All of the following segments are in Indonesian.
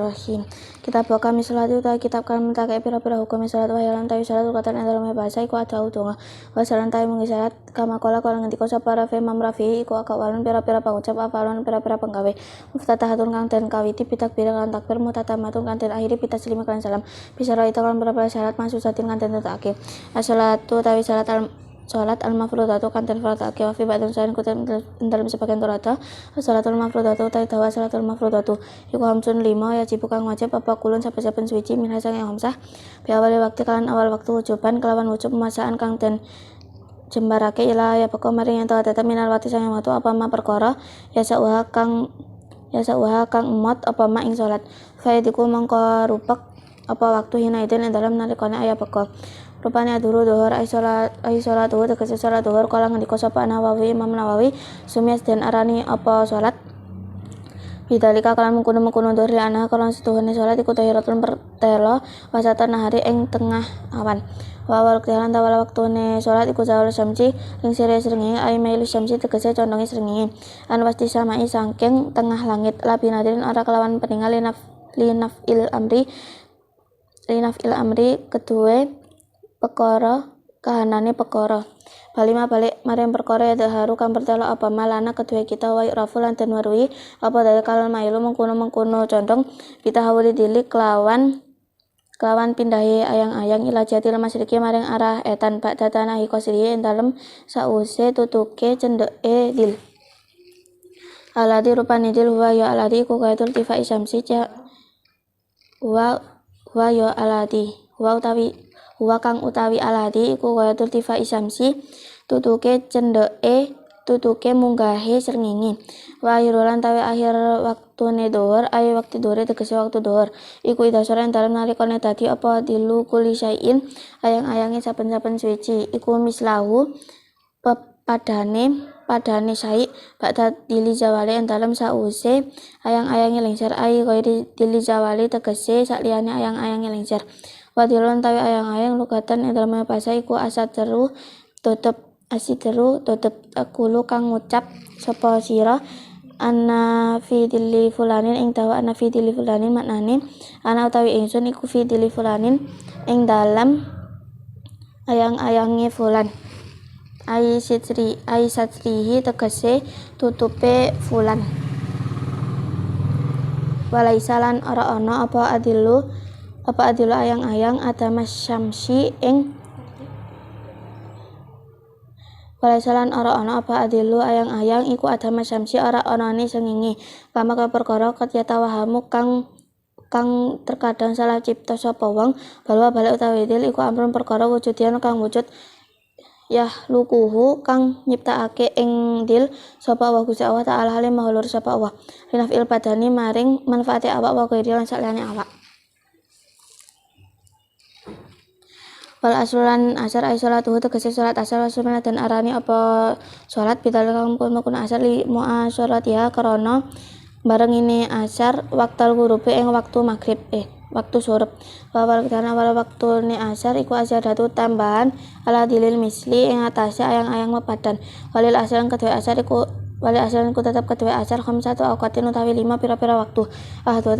Bismillahirrahmanirrahim. Kitab kami salat utawi kitab kami take pira-pira hukum salat wa lan tawi salat katan ing dalem bahasa iku ada donga. Wa salan tawi mung salat kama kala ngendika sapa Rafi Imam Rafi iku akawalan pira-pira pangucap afalon pira-pira penggawe. Muftatahatun kang den kawiti pitakbir lan takbir mutatamatun kang den akhiri pitaslima kan salam. Bisara itu kan pira-pira salat masusatin kang den tetake. As-salatu tawi salat al-mafrudatu kan den fardake wa fi ba'dun sain kutan dalam sebagian turata salatul mafrudatu ta dawa salatul mafrudatu iku hamsun 5 ya jibu kang wajib apa kulun saben-saben suci min hasang yang hamsah bi awal waktu kalan awal waktu wujuban kelawan wujub pemasaan kang den jembarake ila ya peko maring yen tata minal wati sang watu apa ma perkara ya sauha kang emot apa ma ing salat faidiku mongko rupek apa waktu hina iden ing dalam nalikane aya peko rupanya dulu dohor ay salat dohor tegese salat dohor kala ngendika sapa Nawawi Imam Nawawi sumias den arani apa salat bidalika kalan mengkono-mengkono dohor ana kalan setuhune salat iku tahiratun pertelo wasatan nahari ing tengah awan wa wal jalan tawala waktune salat iku zawal syamsi ing sire srengenge ay mailu syamsi tegese condonge srengenge an wasti samai saking tengah langit labinadirin ora kelawan peninggal linafil amri kedue perkara kahanane perkara balima balik maring perkara ya haru kang pertelo apa malana kedua kita wa rafu lan den warui apa dari kalal mailu mengkono condong kita hawuli dilik kelawan pindahi ayang-ayang ila jatil masriki maring arah etan bak datana hikosiri ing dalem sause tutuke cendeke dil aladi rupane dil huwa ya aladi ku kaitul tifai syamsi wa ya aladi wa kang utawi aladi iku kaya tifai syamsi tutuke munggahe srengenge wa hirolan tawi akhir waktune dohor ay waktu dohor tegese waktu dohor iku idasore dalem nalikane dadi apa dilu kuli syai'in ayang-ayange saben-saben suci iku mislahu padane syai' bakda dili zawali dalem sause ayang-ayange lengser ay kaya dili zawali tegese sakliyane ayang-ayange lengser wadilon tawi ayang-ayang lugatan ing dalem bahasa iku asideru tutup akulu kang ngucap sapa sira ana fi dilli fulanin ing dawa ana fi dilli fulanin maknane ana utawi ingsun iku fi dilli fulanin ing dalem ayang-ayange fulan ai satrihi tegese tutupe fulan walaisalan ora ana apa adilu ayang-ayang adamas syamsi ing walaisalan ora ana apa adilu ayang-ayang iku adamas syamsi ora anane srengenge kama ka perkara katyata wahamu kang terkadang salah cipta sapa wong balwa balik utawi dil iku amrun perkara wujudian kang wujud ya lukuhu kang nyiptakake ing dil sapa wa Gusti Allah taala halim mahulur sapa Allah linafil badani maring manfaate awak wa ghairi lan saliyane awak wal asrulan asar ay salatuhu tegese salat asar sunah dan arani apa salat bidal kang mengkono asar li muasyaratiha karana bareng ini asar waktal ghurubi ing waktu maghrib waktu surup wal waktune asar iku azadatu tambahan ala dilil misli ing atase ayang-ayang mepadan walil asar kedua asar iku tetap kedua asar khamsatu awqatin utawi 5 pira-pira waktu ahdu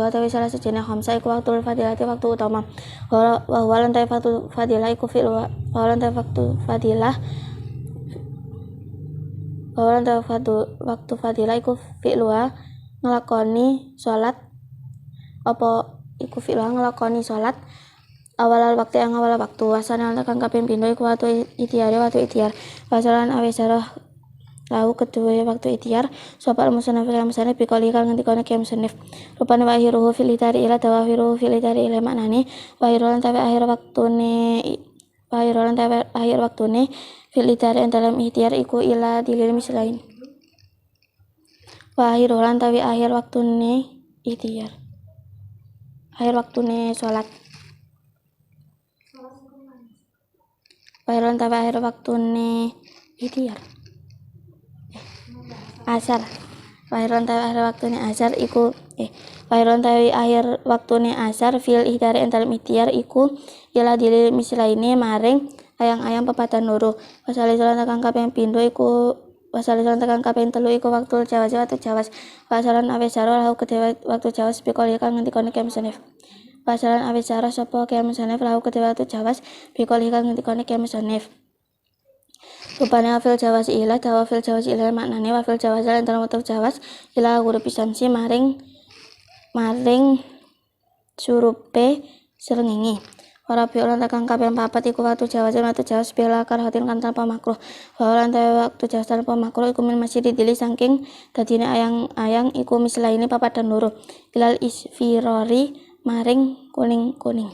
utawi salah sejene khamsa iku waktu fadilati waktu utama wa walan ta waktu fadilah iku fi'l walan ta waktu fadilah iku fi'luha nglakoni salat apa iku fi'luha nglakoni salat awal waktu wasana kang kaping pindho iku waktu ikhtiar wasalan awesarah lahu kedua waktu ikhtiar sapa musannaf bikoli kang ngendikane kiam musannaf rupane wa akhiruhu fil itari ila tawahiruhu fil itari ila maknane wa akhirulan tawi akhir waktune fil itari dalam ikhtiar iku ila dilil mislain wa akhirulan tawi akhir waktune ikhtiar akhir waktune salat wa akhirulan tawi akhir waktune ikhtiar asar wahiron tawi akhir waktune asar iku wahiron tawi akhir waktune asar fil ihtari dalam ikhtiar iku ila dilil mislaine maring ayang-ayang pepadan loro wasali salat kang kaping pindho iku Wasalisan tekan kaping 3 iku waktu Jawas pasaran awesaro lahu kedhe waktu Jawas bikoli kang ngendikane Kiai Musannif. Pasaran awesaro sapa Kiai Musannif lahu kedhe waktu Jawas bikoli kang ngendikane Kiai Musannif. Rupane wafil Jawas ilah dawa fil Jawas ilah maknane wafil Jawas lan dalam waktu Jawas ilah huruf pisansi maring surupe srengenge. Ora bi'ulan tekan kaping 4 iku waktu Jawas bila karhatin kan tanpa makruh. Walan tawa waktu Jawas tanpa makruh iku min masih didili saking dadine ayang-ayang iku mislaine papat dan loro. Ilal isfirori maring kuning-kuning.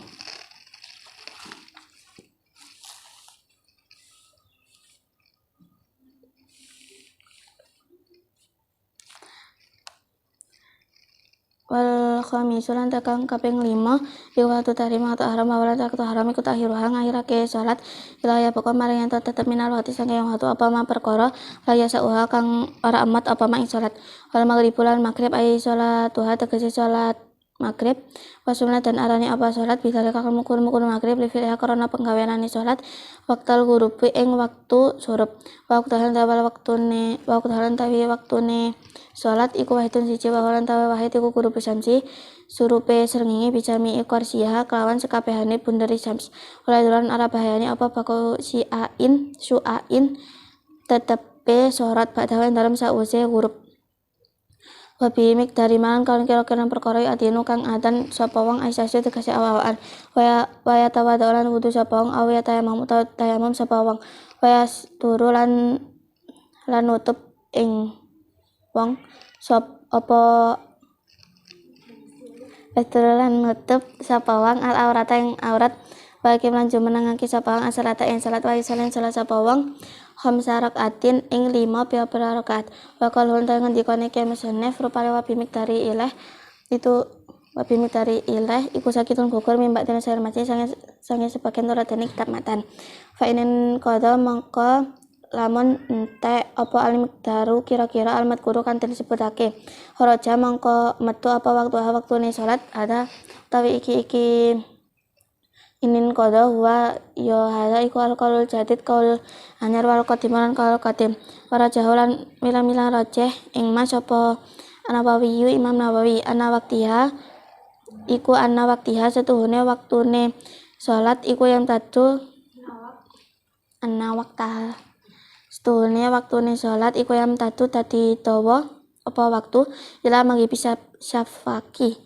Wal khamisu lan tekan kaping 5 iku waktu tahrim atau haram walan waktu haram iku takhiruha ngakhirake salat ila ya pokok maring ento tetep minal waktu sange yang waktu apa ma perkara la ya sauha kang ora amat apa ma ing salat. Wal maghrib lan maghrib ai salat tuha tegese salat maghrib wasumna dan arane apa salat bisa kang mukul maghrib li fi'ha karena penggaweanane salat waktal ghurubi ing waktu surup waktu halan waktune salat iku wahidun siji walan tawa wahid iku guru pisansi surupe srengenge bijami iqarsiha kelawan sekabehane bunderi syams uladulan arah bahayane apa bako suain tetepe sorat badawan dalam sause huruf wabi mikdari malan kawan kira-kira perkara adinu kang adan sapa wong aisasyu tegese awaan waya tawadolan wudu sapa wong awya tayamum sapa wong waya turu lan nutup ing wong sop apa Betulan nutup sapa wong al aurata ing aurat bagi melanju menangake sapa wong asalata ing salat wa salen salat sapa wong khamsa rakaatin ing 5 pira-pira rakaat wa qalun ta ngendikane Kiai Musannif rupane wabi miktari ilah iku sakitun gugur mimbak dene sayur maci sange sebagian turadane kitab matan fa inen qada mangka lamun entek apa al-miqdaru kira-kira al-madhkuru kan disebutake haraja mangko metu apa waktune salat ada tawi iki inin qada huwa ya hada iku al-qaul jadid qaul anyar wal qadiman qaul qadim para jaholan milang-milang rajeh ing mas apa Nawawi Imam Nawawi ana waktiha setuhune waktune salat iku yang tadu ana waktaha setuhune waktune salat iku yang tadu dadi dawa apa waktu ila manggibi syafaqi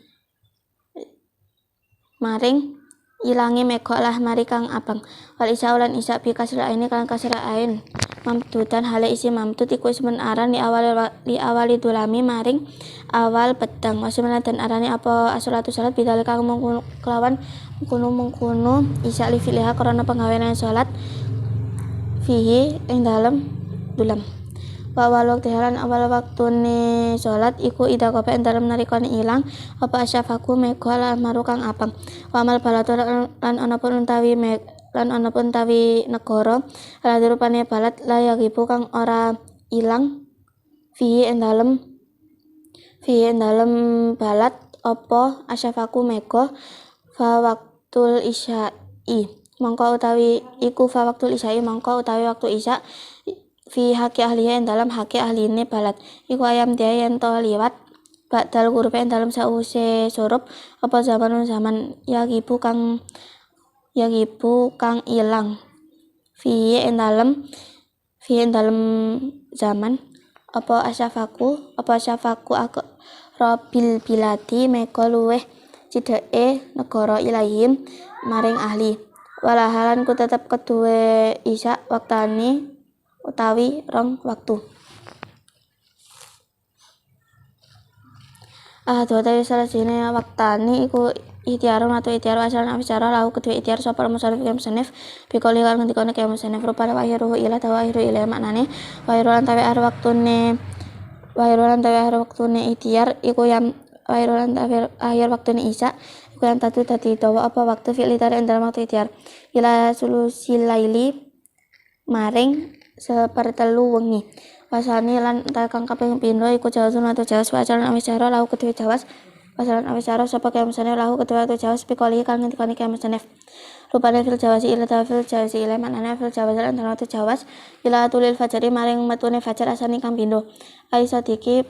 maring ilange megok lah mari kang abang wal isya ulan isya bi kasra aini kan kasra ain mamdudan hale isi mamdud iku ismun aran li awali dulami maring awal pedang maksudna dan arane apa asolatu salat bidal kang kelawan mengkono isya li filiha karena penggawean salat fihi ing dalem dulam wa waktu halan awal waktune salat iku ida kope ing dalem nalikane ilang apa asyafaku mego lan maru kang abang wa amal balatu lan ana pun utawi negara ala dirupane balat la yagibu kang ora ilang fihi ing dalem balat apa asyafaku mego fa waktul isya'i mongko utawi waktu isya fi haki ahliya ing dalam haki ahline balat iku ayam dia yen to liwat badal huruf ing dalam sause surup apa zaman yagibu kang ilang fi ing dalam zaman apa asyafaku aku robil bilati meko luweh cideke negara ilahim maring ahli walahalan ku tetep kedue isya waktane utawi rong waktu dua tawi salah sini waktane iku ikhtiarun atau ikhtiar asalan abicara lahu kedua ikhtiar sopal musannif bikoli kal ngendikane Kiai Musannif rupane wahyiruhu ilah tawa wahyiru ilah maknane wahyirulan tawi akhir waktune ikhtiar iku yang wahyirulan tawi akhir waktune isya iku yang tatu dadi dawa apa waktu fi'li tari dalam waktu ikhtiar ila sulusilaili maring sepertelu wengi wasani lan takang kaping pindho iku jawazun atau jawas wacalan awicara lahu kedue jawas Wasalan awisaro sapa kaya musane lahu kedua tu Jawas pikoli kang ngendikane kaya musane rupane fil Jawasi ila fil Jawasi ila manane fil Jawas lan tu Jawas ila tulil fajari maring metune fajar asani kang pindho ai sadiki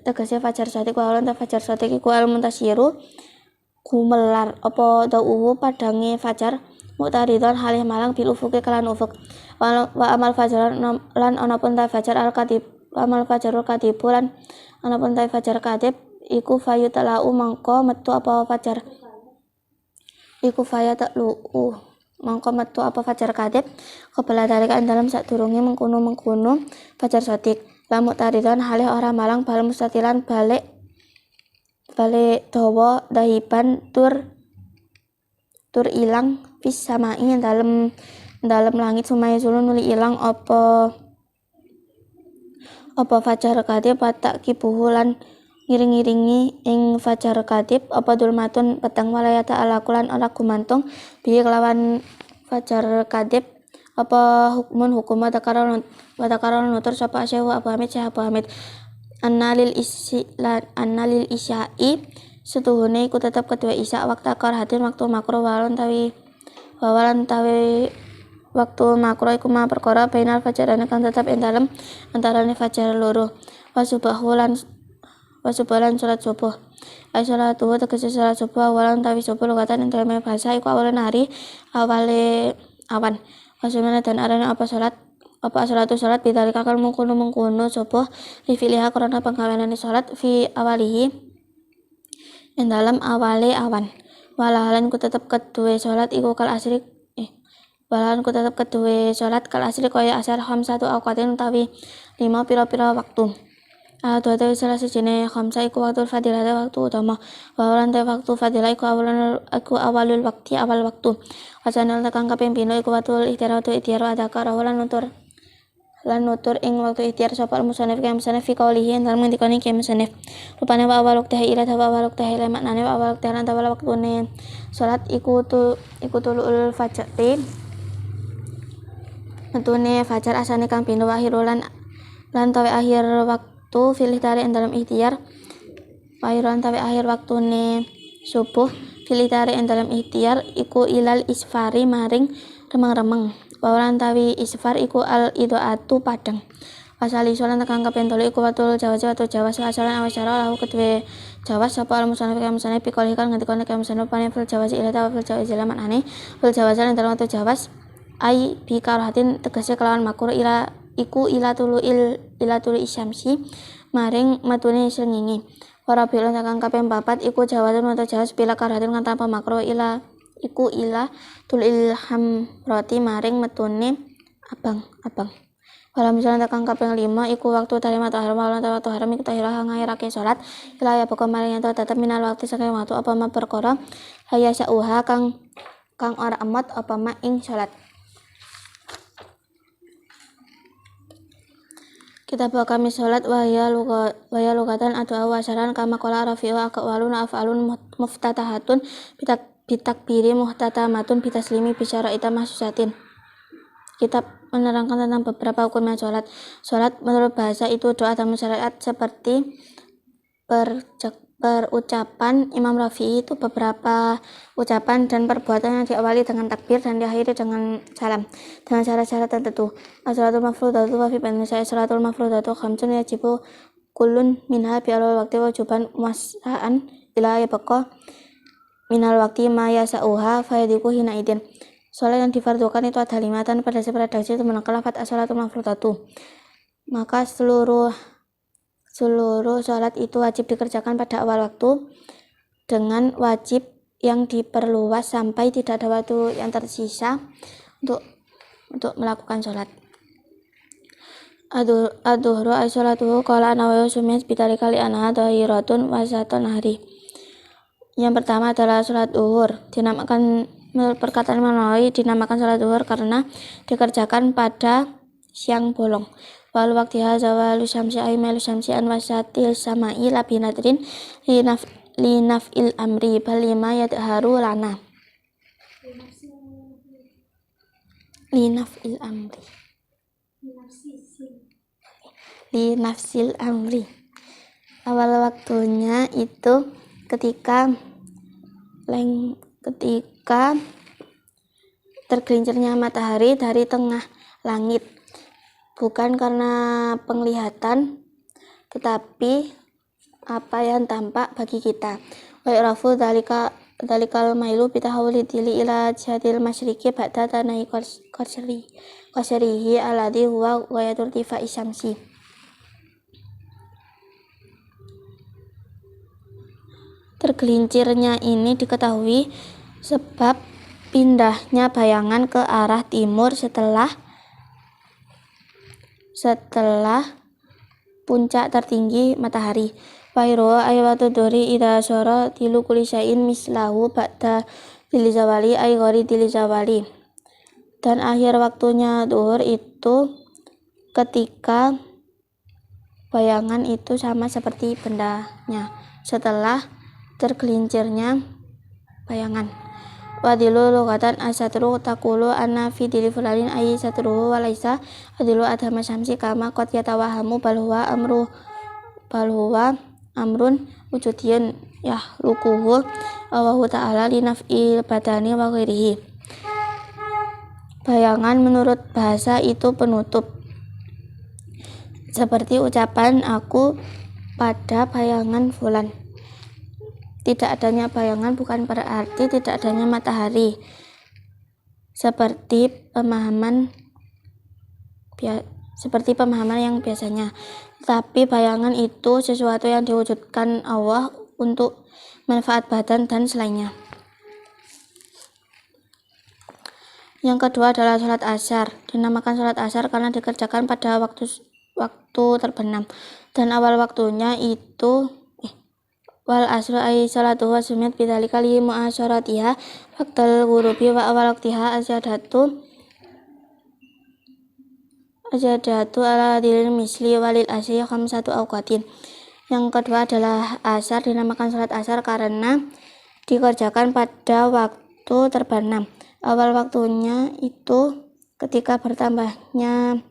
tegese fajar sadik walan ta fajar sadik iku al muntasiru gumelar apa dauhu padange fajar muktaridon halih malang bil ufuke kelan ufuk wa amal fajar lan ana pun ta fajar al katib amal fajarul katib lan ana pun ta fajar katib iku fayutalau mangko metu apa fajar kadep kepala dalika dalam sadurunge mengkono fajar sodik lamu taridan halih ora malang bal mustatilan balik dawa dahiban tur ilang fis samai dalam langit sumaya sulun nuli ilang apa fajar kadep patak kibuhulan ngiring-ngiringi ing fajar kadib apa dulmatun petang walayata alakulan ora gumantung bi kelawan fajar kadib apa hukum watakaron nutur sapa Syekh Abu Hamid annalil isya'i setuhune iku tetep kedua isya waktu karhatin waktu makro walan tawi waktu makro iku ma perkara bainal fajarane kang tetep ing dalem antarane fajar loro wasubalan sholat subuh ay sholatu tegese sholat subuh awalan tawi subuh lugatan dalam bahasa iku awalan hari awale awan wasumana dan arane apa sholatu sholat bidalika kal mengkono subuh rifiliha korona pengkawenane sholat fi awalihi ing dalam awale awan walahalan ku tetep kedue sholat iku kal asri kaya asar khamsatu awqatin utawi 5 pira-pira waktu dua salah sejene khamsa iku waktu fadilah waktu utama wawalan waktu fadilah iku awalul waktu awal waktu wasanal tekang kaping pindho iku waktu ikhtiar adaka rawalan nutur ing waktu ikhtiar sapa musannif kaya musannif fi qaulihi dalam ngendikane kaya musannif rupane wa awal waktu ila awal waktu ila maknane wa awal waktu lan awal waktune salat iku tulul fajri metune fajar asane kang pindho wahirulan lan tawe akhir waktu filih tari dalam ikhtiar wairan tawi akhir waktune subuh filih tari dalam ikhtiar iku ilal isfari maring remeng-remeng wawalan tawi isfar iku al idoatu padang wasali solan tekang kaping 3 iku watul jawas wasalan awasyara lahu kedue jawas sapa al musannif kaya musannif pikoli kan ngendikane kaya musannif pane fil jawas ila ta fil jawas ila maknane fil jawasan dalam watul jawas ai bi karahatin tegese kelawan makruh ila tulu isyamsi maring matune srengenge ora bilon takang kaping 4 iku jawatan atau jawas bila karahatin kan tanpa makro ila tul ilham roti maring metune abang walau misalnya takang kaping 5 iku waktu tahrimat haram walau waktu haram iku tahirah ngairake salat ila ya pokok maring ento tetep minal waktu saking waktu apa ma perkara haya syauha kang ora emot apa ma ing salat. Kita kami sholat waya lugatan atau awasaran kama kola rafi'u akwalun af'alun muftatahatun bitakbiri muhtatamatun bitaslimi bisyara ita mahsusatin. Kitab menerangkan tentang beberapa hukumnya sholat. Sholat menurut bahasa itu doa dan syariat seperti berucapan Imam Rafi'i itu beberapa ucapan dan perbuatan yang diawali dengan takbir dan diakhiri dengan salam dengan syarat-syarat tertentu. As-salatul mafrudatu wa fi banisa as-salatul mafrudatu khamsun yajibu kullun minha bi awal waqti wajuban mas'an ila yabqa minal waqti ma yasa'uha fayadiku hina idin. Salat yang difardukan itu ada 5 dan pada redaksi itu menangkal lafaz as-salatul mafrudatu. Maka seluruh sholat itu wajib dikerjakan pada awal waktu dengan wajib yang diperluas sampai tidak ada waktu yang tersisa untuk melakukan sholat. Ad-duhru as-sholatuhu qala Nawawi sumiyat bitarikali anha dhahiratun wasatun hari. Yang pertama adalah sholat duhur. Dinamakan menurut perkataan Nawawi dinamakan sholat duhur karena dikerjakan pada siang bolong. Wal waqtiha zawalu syamsi aymalu syamsi an wasatil samai labinatrin linaf'il amri bal lima yadharu lana linaf'il amri awal waktunya itu ketika tergelincirnya matahari dari tengah langit, bukan karena penglihatan, tetapi apa yang tampak bagi kita. Wa irafu dalikal mailu bitahawuli dili ila jihadil masyriqi ba'da tanahi qasyrihi alladhi huwa ghayatul tifai syamsi. Tergelincirnya ini diketahui sebab pindahnya bayangan ke arah timur setelah puncak tertinggi matahari. Wahiro aywatu dori ida soro tilu kulisain mislahu ba'da dili zawali aygori dili zawali. Dan akhir waktunya duhur itu ketika bayangan itu sama seperti bendanya setelah tergelincirnya bayangan. Wadilu lugatan asatru takulu anna fi dili fulalin ayi satruhu walaisa adilu adhama syamsi kama qad yatawahamu balhuwa amrun wujudiyun yahlukuhu Allahu ta'ala linaf'il badani wa ghairihi. Bayangan menurut bahasa itu penutup, seperti ucapan aku pada bayangan fulan. Tidak adanya bayangan bukan berarti tidak adanya matahari, seperti pemahaman yang biasanya. Tapi bayangan itu sesuatu yang diwujudkan Allah untuk manfaat badan dan selainnya. Yang kedua adalah sholat asar. Dinamakan sholat asar karena dikerjakan pada waktu terbenam, dan awal waktunya itu wal asru ay salatu wa sumit bidzalika li mu'asyaratiha waqtal ghurubi wa awal waqtiha azadatu ala dilil misli walil asri khamsatu awqatin. Yang kedua adalah asar. Dinamakan salat asar karena dikerjakan pada waktu terbenam. Awal waktunya itu ketika bertambahnya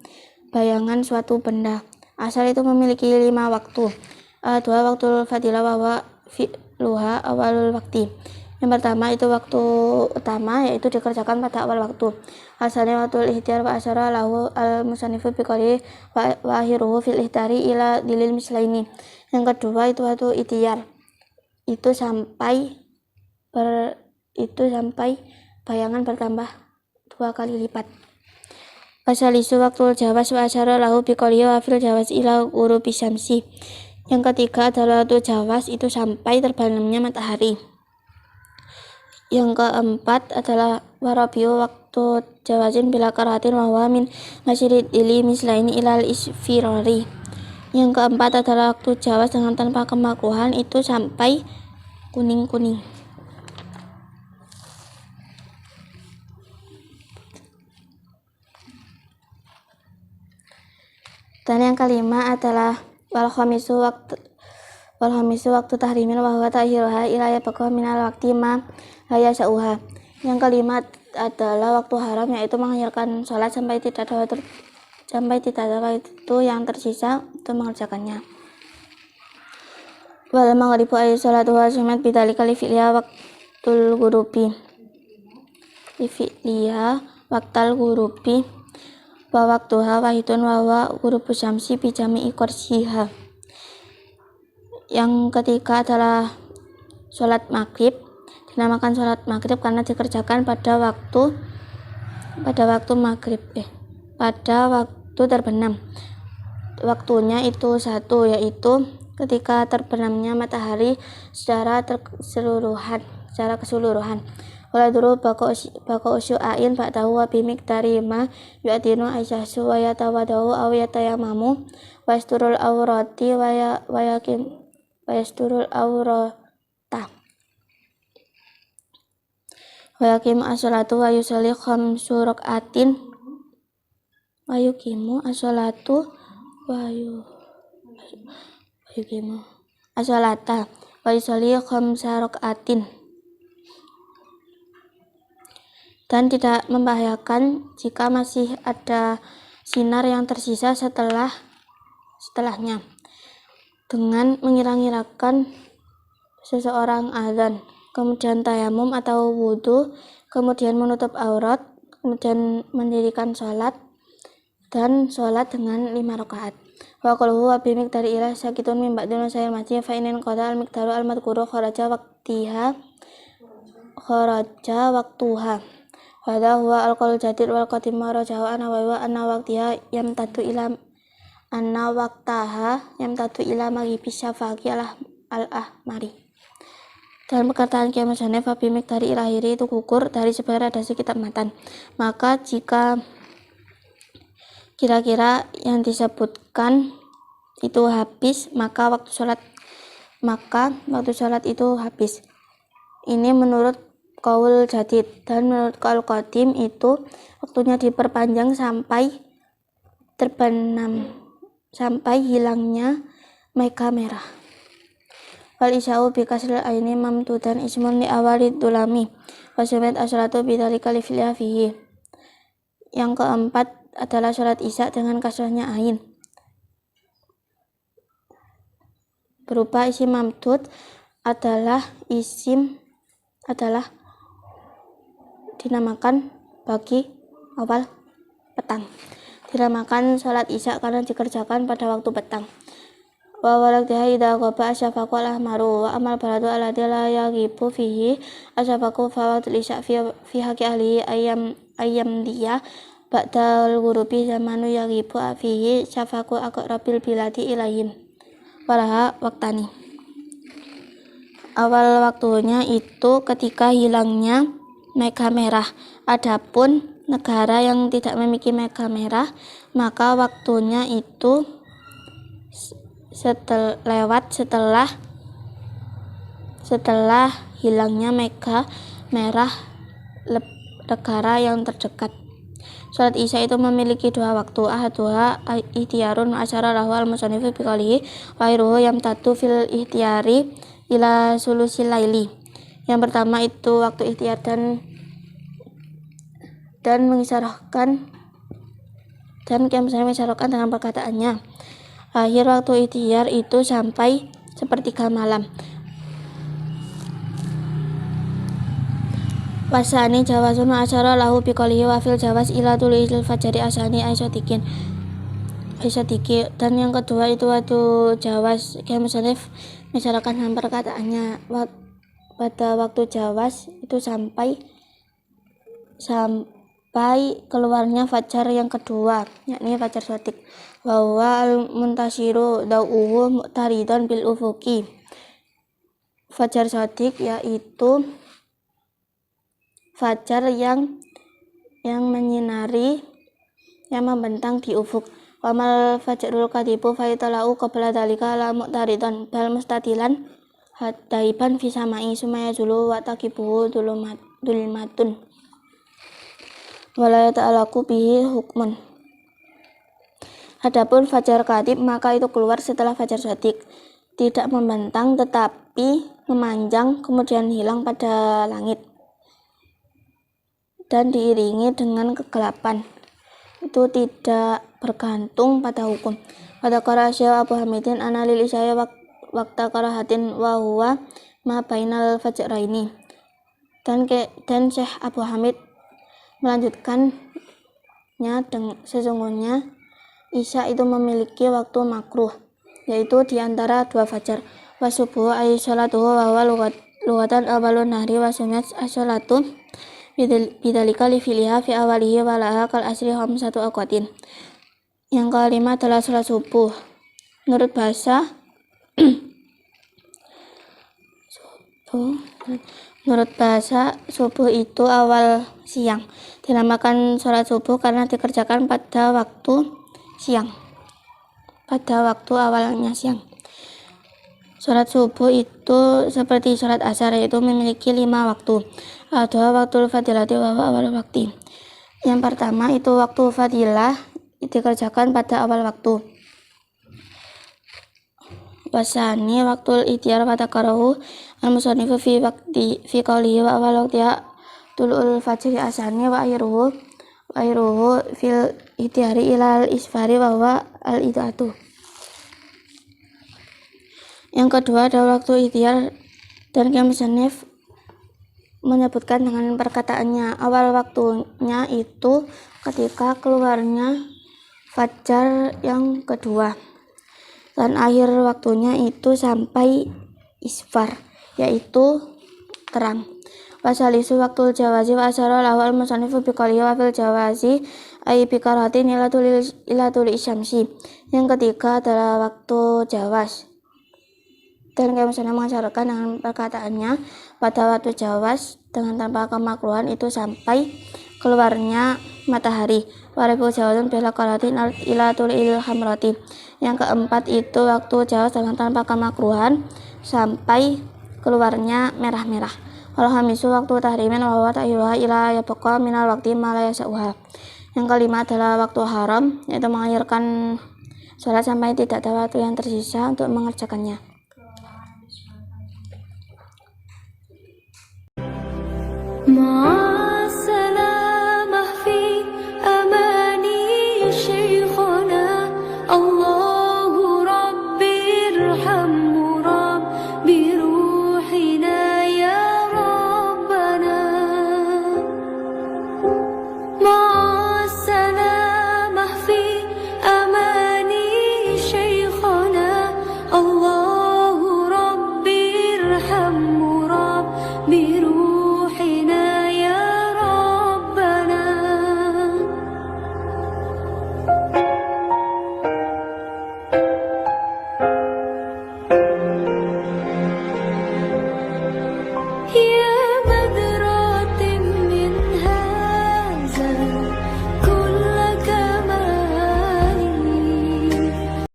bayangan suatu benda. Asar itu memiliki 5 waktu. Dua waktu fadilah wa fi'luha awalul waktu. Yang pertama itu waktu utama, yaitu dikerjakan pada awal waktu. Asalnya waktu ihtiyar wa asyara lahu al-musannifu biqari wa akhiruhu fil ihtiyari ila dilil mislaini. Yang kedua itu waktu ihtiyar, itu sampai bayangan bertambah 2 kali lipat. Wasalisu waktu jawas wa asyara lahu biqari wa fil jawas ila ghurubi syamsi. Yang ketiga adalah waktu jawas, itu sampai terbenamnya matahari. Yang keempat adalah warabiu waktu jawazin bila karahatin wa huwa min masyirid ili mislaini ilal isfirari. Yang keempat adalah waktu jawas dengan tanpa kemakruhan, itu sampai kuning-kuning. Dan yang kelima adalah wal khamisu waktu tahrimin wa huwa ta'khiruha ila yabqa minal waqti ma la yasha'uha. Yang kelima adalah waktu haram, yaitu mengakhirkan sholat sampai tidak ada waktu yang tersisa untuk mengerjakannya. Wal maghribu ay sholatu wa sumat bidzalika li fi'liha waqtul ghurubi wa waktuha wahidun wa huwa ghurubu syamsi bi jami'i qarsiha. Yang ketiga adalah sholat maghrib. Dinamakan sholat maghrib karena dikerjakan pada waktu terbenam. Waktunya itu satu, yaitu ketika terbenamnya matahari secara keseluruhan. Waladuru bako usyu'ain ba'dahu wa bimiqdari ma yu'adinu aisyahsu wa yatawadahu aw yatayamamu wa yasturul awrati wa yasturul awrata wa yaqimu as-salatu wa yusalli khamsu rak'atin wa yuqimu as-salatu wa yuqimu as-salata wa yusalli khamsa rak'atin. Dan tidak membahayakan jika masih ada sinar yang tersisa setelahnya, dengan mengira-ngirakan seseorang azan, kemudian tayamum atau wudhu, kemudian menutup aurat, kemudian mendirikan sholat, dan sholat dengan 5 rakaat. Wa quluhu wa bi miqdari ila sakitun min ba'dil masail majid fa inin qada al miqdaru al madhkuru kharaja waqtuha hadha huwa al qaul jadid wal qadim ma rajahu anna wa anna waqtiha yamtadu ila maghibis syafaqi al ahmari. Dan perkataan Kiai Musonef wa bi miqdari ilahiri itu gugur dari sebagai redaksi kitab matan. Maka jika kira-kira yang disebutkan itu habis, maka waktu sholat itu habis. Ini menurut qaul jadid, dan menurut qaul qadim itu waktunya diperpanjang sampai hilangnya mega merah. Wal isya'u bi kasril aini mamdudan ismun li awalid dulami wa sumet asyratu bidzalika li fihi. Yang keempat adalah sholat isya dengan kasrahnya ain berupa isim mamdud adalah dinamakan bagi awal petang, dinamakan sholat isya karena dikerjakan pada waktu petang. Wa walaktiha idha ghaba asyafaqu al-ahmaru wa amal baladu alladhi la yaghibu fihi asyafaqu fa waqtul isya fi haqqi ahlihi ayyam dia ba'dal ghurubi zamanu yaghibu fihi syafaqu aqrabil biladi ilaihim walaha waktani. Awal waktunya itu ketika hilangnya mega merah. Adapun negara yang tidak memiliki mega merah, maka waktunya itu setelah hilangnya mega merah negara yang terdekat. Sholat isya itu memiliki 2 waktu, ahaduha ihtiyarun asyara lahu al-musannifu biqalihi wa iruhu yamtatu fil ihtiyari ila sulusil laili. Yang pertama itu waktu ikhtiar dan mengisyaratkan, dan Kiai mengisyaratkan dengan perkataannya akhir waktu ikhtiar itu sampai sepertiga malam. Wasani jawazun asyara lahu biqalihi wa fil jawaz ila tulil fajri asani aisyatiki. Dan yang kedua itu waktu jawaz, Kiai Musonef mengisyaratkan dengan perkataannya pada waktu jawaz itu sampai keluarnya fajar yang kedua, yakni fajar shadiq. Wa huwa al-muntasiru da'uhu mu'taridan bil ufuqi. Fajar shadiq yaitu fajar yang menyinari, yang membentang di ufuk. Wa mal fajrul kadibu fa italau qabla dzalika la mu'taridan bal mustatilan hadaiban fi samai sumaya zulu wa taqibuhu dulmatun wala ta'alaku bihi hukmun. Adapun fajar kadib maka itu keluar setelah fajar shadiq, tidak membentang tetapi memanjang kemudian hilang pada langit dan diiringi dengan kegelapan. Itu tidak bergantung pada hukum. Pada Qarasya Abu Hamidin analil isya wakta karahatin wa huwa ma bainal fajraini. Dan Syekh Abu Hamid melanjutkannya sesungguhnya isya itu memiliki waktu makruh, yaitu di antara 2 fajar. Wa subuh ay sholatuhu wa huwa lughatan awalun nahri wa sunnat as-sholatu bidzalika li filiha fi awalihi wa laha kal asri khamsatu awqatin. Yang kelima adalah sholat subuh. Menurut bahasa subuh itu awal siang. Dinamakan sholat subuh karena dikerjakan pada waktu siang, pada waktu awalnya siang. Sholat subuh itu seperti sholat asar, yaitu memiliki 5 waktu. Ada waktu fadilati wa awal waktu. Yang pertama itu waktu fadilah dikerjakan pada awal waktu. Wasani waktu ikhtiar pada karahu al-musannifu fi qawlihi wa awal waqtiha tulul fajri asani wa ayruhu fil ikhtiari ila al-isfari wa huwa al-idatu. Yang kedua adalah waktu ikhtiar Dan Musannif menyebutkan dengan perkataannya, awal waktunya itu ketika keluarnya fajar yang kedua, dan akhir waktunya itu sampai isfar, yaitu terang. Wasalisu waktu jawazi wa asyara lawal musannifu biqalihi wa fil jawazi ay bikaratin ila tuli syamsi. Yang ketiga adalah waktu jawaz, dan misalnya mengasyarkan dengan perkataannya pada waktu jawaz dengan tanpa kemakruhan itu sampai keluarnya matahari. Warifu jawazun bila kalatin ila tuli hamrati. Yang keempat itu waktu jawaz dengan tanpa kemakruhan sampai keluarnya merah-merah. Walhamisu waktu tahrimin wa huwa ta'yiruha ila yabqa minal waqti ma la yasa'uha. Yang kelima adalah waktu haram, yaitu mengakhirkan sholat sampai tidak ada waktu yang tersisa untuk mengerjakannya. Ma